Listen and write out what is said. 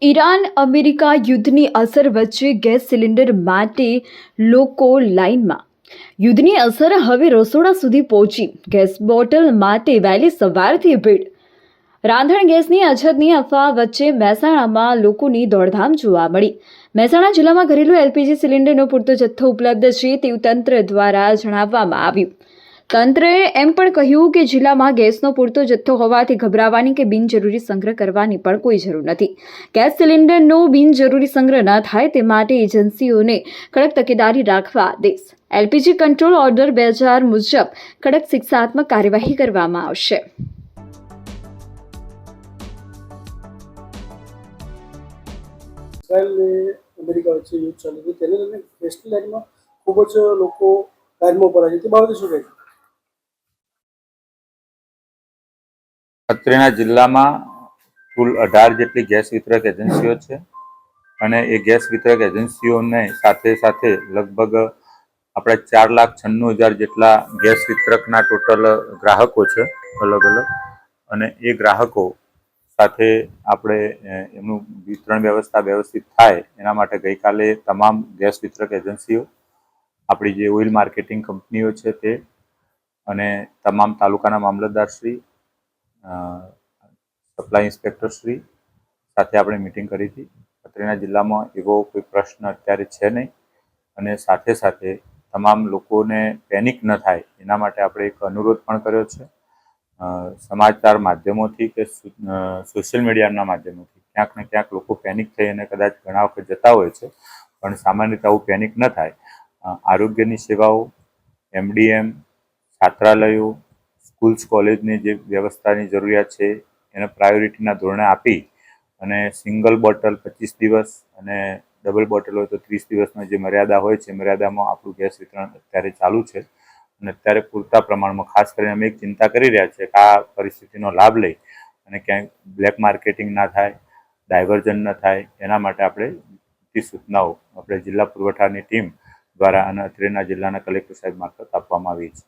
Iran America યુદ્ધની અસર વચ્ચે ગેસ સિલિન્ડર માટે લોકો લાઇનમાં। યુદ્ધની અસર હવે રસોડા સુધી પહોંચી। ગેસ બોટલ માટે વહેલી સવારથી ભીડ। રાંધણ ગેસની અછતની અફવા વચ્ચે મહેસાણામાં લોકોની દોડધામ જોવા મળી। મહેસાણા જિલ્લામાં ઘરેલું એલપીજી સિલિન્ડરનો પૂરતો જથ્થો ઉપલબ્ધ છે તેવું તંત્ર દ્વારા જણાવવામાં આવ્યું। તંત્રએ એમ પણ કહ્યું કે જિલ્લામાં ગેસનો પૂરતો જથ્થો હોવાથી ગભરાવાની કે બિનજરૂરી સંગ્રહ કરવાની પણ કોઈ જરૂર નથી। ગેસ સિલિન્ડરનો બિનજરૂરી સંગ્રહ ન થાય તે માટે એજન્સીઓને કડક તકેદારી રાખવા આદેશ। એલપીજી કંટ્રોલ ઓર્ડર 2000 મુજબ કડક શિક્ષાત્મક કાર્યવાહી કરવામાં આવશે। અમેરિકા વચ્ચે યુદ્ધ ચાલુ છે તેને લઈને ગેસની લાઈનમાં ખૂબ જ લોકો લાઈનમાં ભરાય છે તે બાબતે શું કહેશો? અત્રેના જિલ્લામાં કુલ 18 જેટલી ગેસ વિતરક એજન્સીઓ છે અને એ ગેસ વિતરક એજન્સીઓને સાથે સાથે લગભગ આપણે 4,96,000 જેટલા ગેસ વિતરકના ટોટલ ગ્રાહકો છે અલગ અલગ, અને એ ગ્રાહકો સાથે આપણે એમનું વિતરણ વ્યવસ્થા વ્યવસ્થિત થાય એના માટે ગઈકાલે તમામ ગેસ વિતરક એજન્સીઓ, આપણી જે ઓઇલ માર્કેટિંગ કંપનીઓ છે તે અને તમામ તાલુકાના મામલતદારશ્રી, સપ્લાય ઇન્સ્પેક્ટરશ્રી સાથે આપણે મિટિંગ કરી હતી। અત્રેના જિલ્લામાં એવો કોઈ પ્રશ્ન અત્યારે છે નહીં અને સાથે સાથે તમામ લોકોને પેનિક ન થાય એના માટે આપણે એક અનુરોધ પણ કર્યો છે। સમાચાર માધ્યમોથી કે સોશિયલ મીડિયાના માધ્યમોથી ક્યાંક ને ક્યાંક લોકો પેનિક થઈ અને કદાચ ઘણા વખત જતા હોય છે, પણ સામાન્ય રીતે આવું પેનિક ન થાય। આરોગ્યની સેવાઓ, એમડીએમ, છાત્રાલયો, સ્કૂલ્સ કોલેજની જે વ્યવસ્થાની જરૂરિયાત છે એને પ્રાયોરિટીના ધોરણે આપી અને સિંગલ બોટલ 25 દિવસ અને ડબલ બોટલ હોય તો 30 દિવસની જે મર્યાદા હોય છે મર્યાદામાં આપણું ગેસ વિતરણ અત્યારે ચાલુ છે અને અત્યારે પૂરતા પ્રમાણમાં, ખાસ કરીને અમે એક ચિંતા કરી રહ્યા છીએ કે આ પરિસ્થિતિનો લાભ લઈ અને ક્યાંય બ્લેક માર્કેટિંગ ના થાય, ડાયવર્ઝન ન થાય એના માટે આપણે સૂચનાઓ આપણે જિલ્લા પુરવઠાની ટીમ દ્વારા અને અત્રેના જિલ્લાના કલેક્ટર સાહેબ મારફત આપવામાં આવી છે।